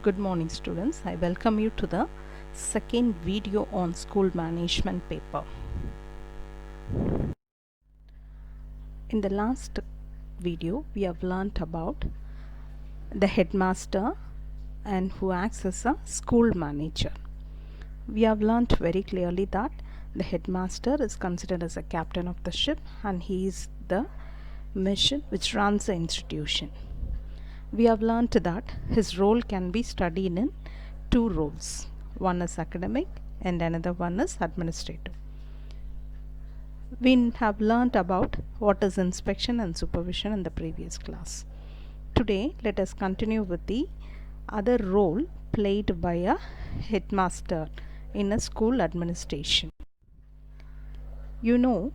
Good morning students. I welcome you to the second video on school management paper. In the last video we have learnt about the headmaster and who acts as a school manager. We have learnt very clearly that the headmaster is considered as a captain of the ship and he is the mission which runs the institution. We have learnt that his role can be studied in two roles. One is academic and another one is administrative. We have learnt about what is inspection and supervision in the previous class. Today let us continue with the other role played by a headmaster in a school administration. You know,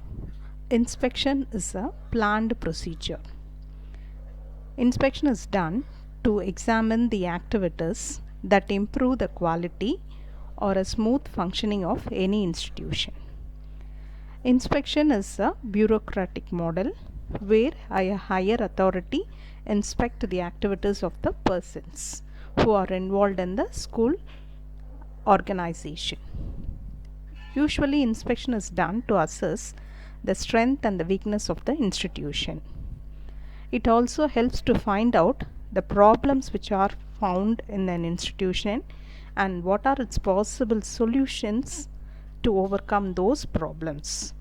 inspection is a planned procedure. Inspection is done to examine the activities that improve the quality or a smooth functioning of any institution. Inspection is a bureaucratic model where a higher authority inspects the activities of the persons who are involved in the school organization. Usually inspection is done to assess the strength and the weakness of the institution. It also helps to find out the problems which are found in an institution and what are its possible solutions to overcome those problems.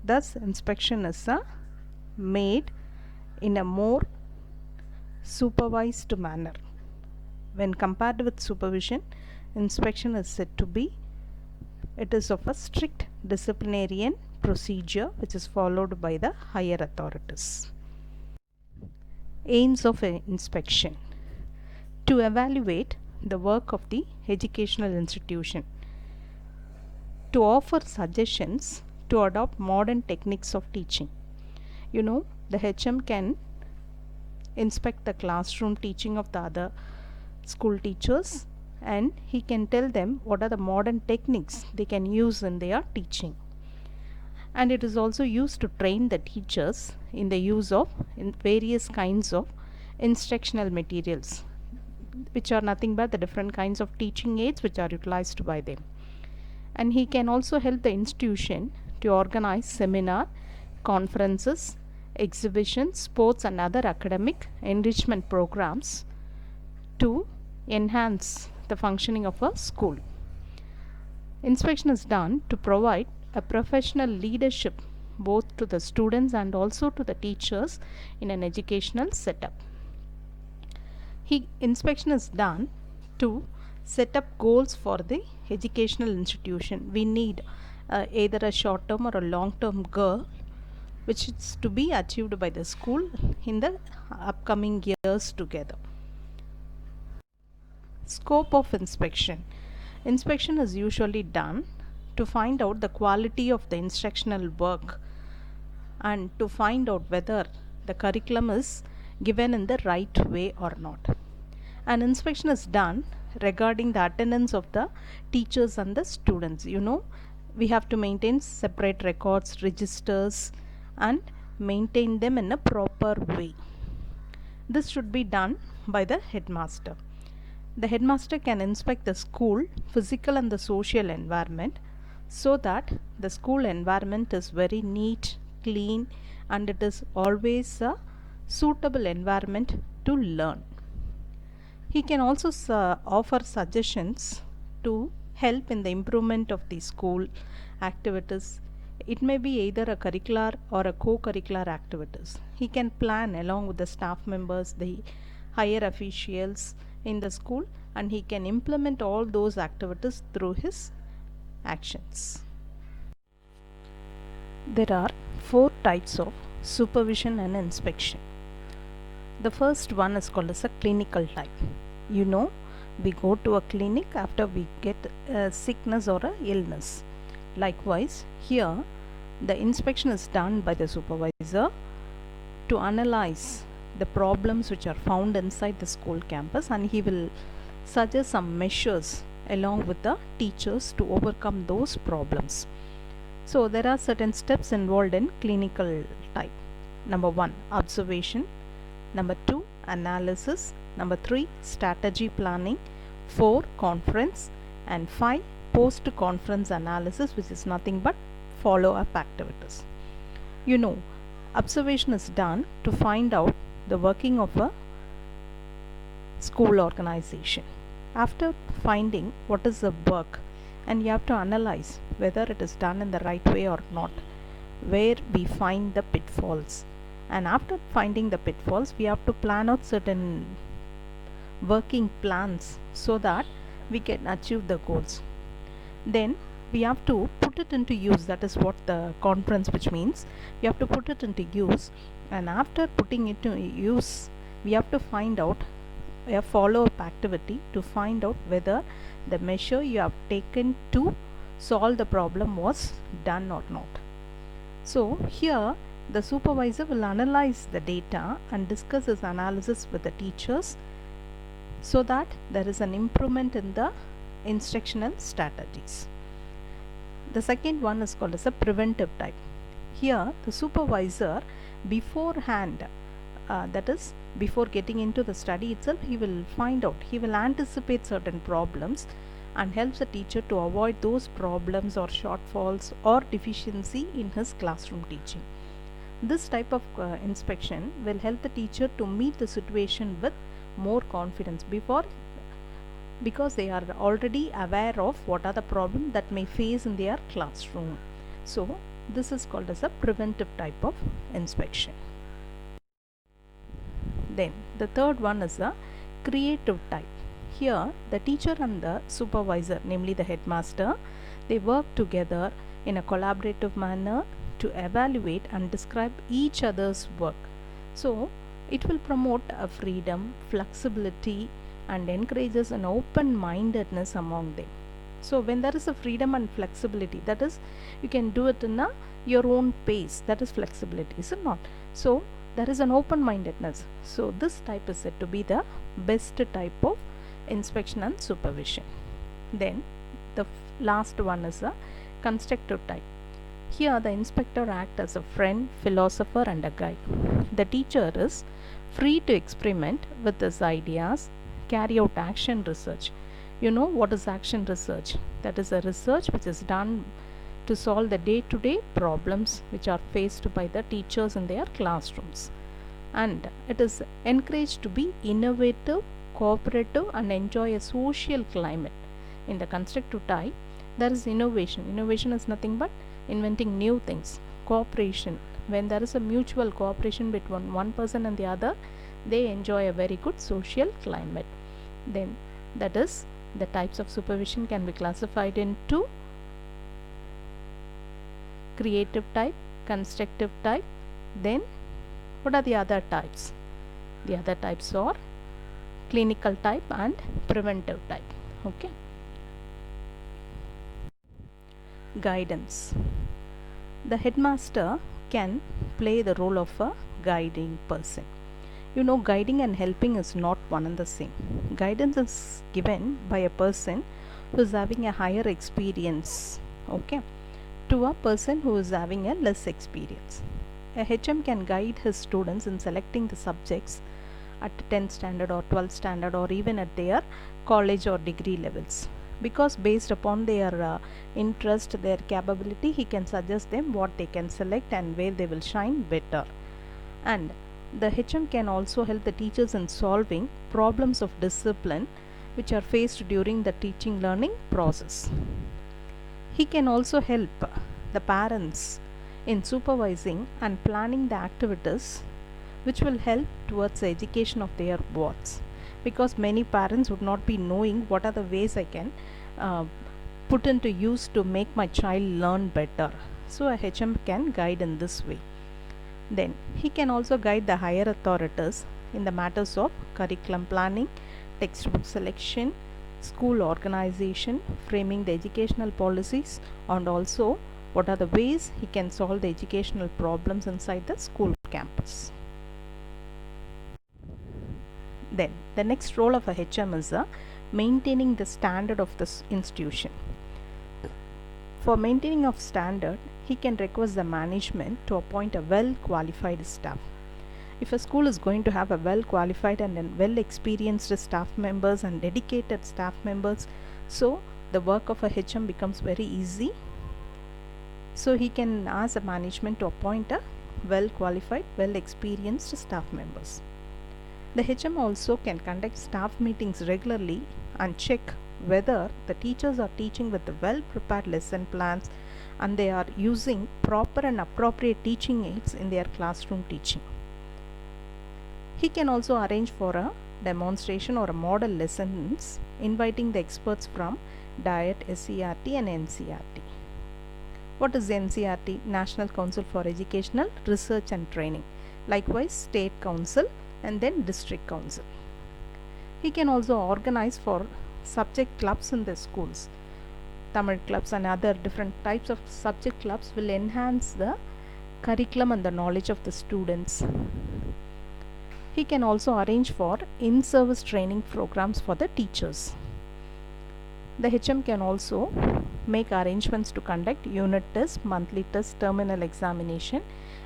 Thus, inspection is made in a more supervised manner. When compared with supervision, inspection is said to be it is of a strict disciplinarian procedure which is followed by the higher authorities. Aims of inspection: to evaluate the work of the educational institution, to offer suggestions to adopt modern techniques of teaching. You know, the HM can inspect the classroom teaching of the other school teachers and he can tell them what are the modern techniques they can use in their teaching. And it is also used to train the teachers in the use of various kinds of instructional materials, which are nothing but the different kinds of teaching aids which are utilized by them. And he can also help the institution to organize seminar, conferences, exhibitions, sports and other academic enrichment programs to enhance the functioning of a school. Inspection is done to provide a professional leadership both to the students and also to the teachers in an educational setup. Inspection is done to set up goals for the educational institution. We need either a short term or a long term goal which is to be achieved by the school in the upcoming years together. Scope of inspection. Inspection is usually done to find out the quality of the instructional work and to find out whether the curriculum is given in the right way or not. An inspection is done regarding the attendance of the teachers and the students. You know, we have to maintain separate records, registers and maintain them in a proper way. This should be done by the headmaster. The headmaster can inspect the school physical and the social environment so that the school environment is very neat, clean and it is always a suitable environment to learn. He can also offer suggestions to help in the improvement of the school activities. It may be either a curricular or a co-curricular activities. He can plan along with the staff members, the higher officials in the school, and he can implement all those activities through his actions. There are 4 types of supervision and inspection. The first one is called as a clinical type. You know, we go to a clinic after we get a sickness or a illness. Likewise, here the inspection is done by the supervisor to analyze the problems which are found inside the school campus and he will suggest some measures along with the teachers to overcome those problems. So there are certain steps involved in clinical type. Number 1, observation. Number 2, analysis. Number 3, strategy planning. 4, conference. And 5, post-conference analysis, which is nothing but follow-up activities. You know, observation is done to find out the working of a school organization. After finding what is the work, and you have to analyze whether it is done in the right way or not, where we find the pitfalls. And after finding the pitfalls, we have to plan out certain working plans so that we can achieve the goals. Then we have to put it into use. That is what the conference, which means we have to put it into use. And after putting it into use, we have to find out a follow-up activity to find out whether the measure you have taken to solve the problem was done or not. So here the supervisor will analyze the data and discuss his analysis with the teachers so that there is an improvement in the instructional strategies. The second one is called as a preventive type. Here the supervisor beforehand, that is before getting into the study itself, he will anticipate certain problems and helps the teacher to avoid those problems or shortfalls or deficiency in his classroom teaching. This type of inspection will help the teacher to meet the situation with more confidence because they are already aware of what are the problems that may face in their classroom. So this is called as a preventive type of inspection. Then the third one is a creative type. Here the teacher and the supervisor, namely the headmaster, they work together in a collaborative manner to evaluate and describe each other's work. So it will promote a freedom, flexibility, and encourages an open-mindedness among them. So when there is a freedom and flexibility, that is, you can do it in your own pace, that is flexibility, is it not? So there is an open-mindedness. So this type is said to be the best type of inspection and supervision. Then the last one is a constructive type. Here the inspector acts as a friend, philosopher, and a guide. The teacher is free to experiment with his ideas, carry out action research. You know what is action research? That is a research which is done to solve the day-to-day problems which are faced by the teachers in their classrooms. And it is encouraged to be innovative, cooperative, and enjoy a social climate. In the constructive type, there is innovation. Innovation is nothing but inventing new things. Cooperation. When there is a mutual cooperation between one person and the other, they enjoy a very good social climate. Then that is, the types of supervision can be classified into creative type, constructive type. Then what are the other types? The other types are clinical type and preventive type. Okay. Guidance. The headmaster can play the role of a guiding person. You know, guiding and helping is not one and the same. Guidance is given by a person who is having a higher experience, okay, to a person who is having a less experience. A HM can guide his students in selecting the subjects at 10th standard or 12th standard or even at their college or degree levels, because based upon their interest, their capability, he can suggest them what they can select and where they will shine better. And the HM can also help the teachers in solving problems of discipline which are faced during the teaching learning process. He can also help the parents in supervising and planning the activities which will help towards the education of their wards, because many parents would not be knowing what are the ways I can put into use to make my child learn better. So a HM can guide in this way. Then he can also guide the higher authorities in the matters of curriculum planning, textbook selection, school organization, framing the educational policies, and also what are the ways he can solve the educational problems inside the school campus. Then the next role of a HM is maintaining the standard of this institution. For maintaining of standard, he can request the management to appoint a well qualified staff. If a school is going to have a well qualified and well experienced staff members and dedicated staff members, so the work of a HM becomes very easy. So he can ask the management to appoint a well qualified, well experienced staff members. The HM also can conduct staff meetings regularly and check whether the teachers are teaching with the well prepared lesson plans and they are using proper and appropriate teaching aids in their classroom teaching. He can also arrange for a demonstration or a model lessons, inviting the experts from DIET, SCRT and NCRT. What is NCRT? National Council for Educational Research and Training. Likewise, State Council and then District Council. He can also organize for subject clubs in the schools. Tamil clubs and other different types of subject clubs will enhance the curriculum and the knowledge of the students. He can also arrange for in-service training programs for the teachers. The HM can also make arrangements to conduct unit tests, monthly tests, terminal examination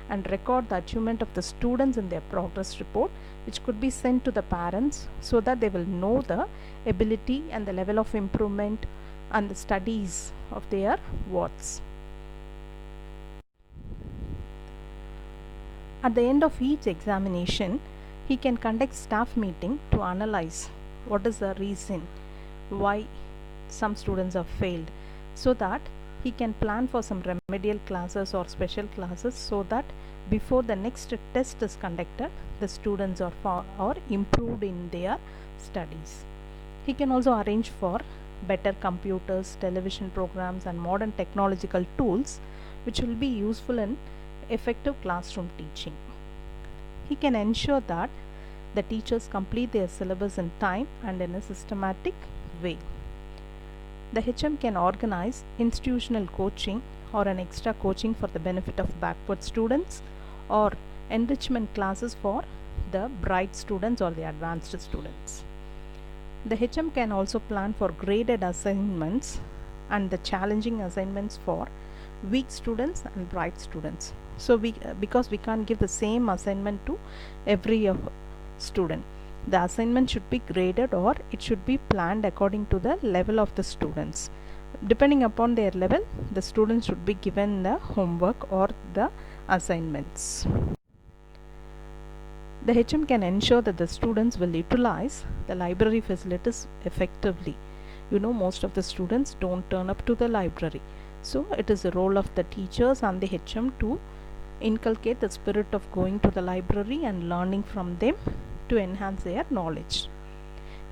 and record the achievement of the students in their progress report, which could be sent to the parents so that they will know the ability and the level of improvement and the studies of their wards. At the end of each examination, he can conduct staff meeting to analyze what is the reason why some students have failed, so that he can plan for some remedial classes or special classes so that before the next test is conducted, the students are improved in their studies. He can also arrange for better computers, television programs and modern technological tools which will be useful in effective classroom teaching. He can ensure that the teachers complete their syllabus in time and in a systematic way. The HM can organize institutional coaching or an extra coaching for the benefit of backward students or enrichment classes for the bright students or the advanced students. The HM can also plan for graded assignments and the challenging assignments for weak students and bright students. So because we can't give the same assignment to every student, the assignment should be graded or it should be planned according to the level of the students. Depending upon their level, the students should be given the homework or the assignments. The HM can ensure that the students will utilize the library facilities effectively. Most of the students don't turn up to the library. So it is the role of the teachers and the HM to inculcate the spirit of going to the library and learning from them to enhance their knowledge.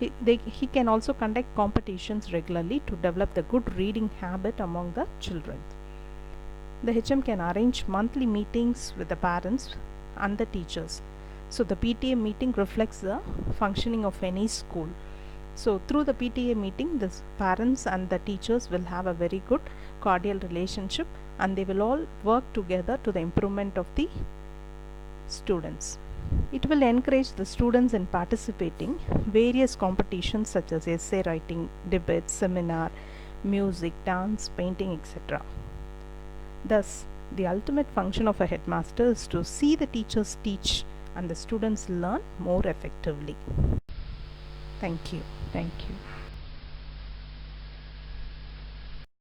He can also conduct competitions regularly to develop the good reading habit among the children. The HM can arrange monthly meetings with the parents and the teachers. So the PTA meeting reflects the functioning of any school. So through the PTA meeting, the parents and the teachers will have a very good cordial relationship and they will all work together to the improvement of the students. It will encourage the students in participating various competitions such as essay writing, debate, seminar, music, dance, painting, etc. Thus, the ultimate function of a headmaster is to see the teachers teach and the students learn more effectively. Thank you. Thank you.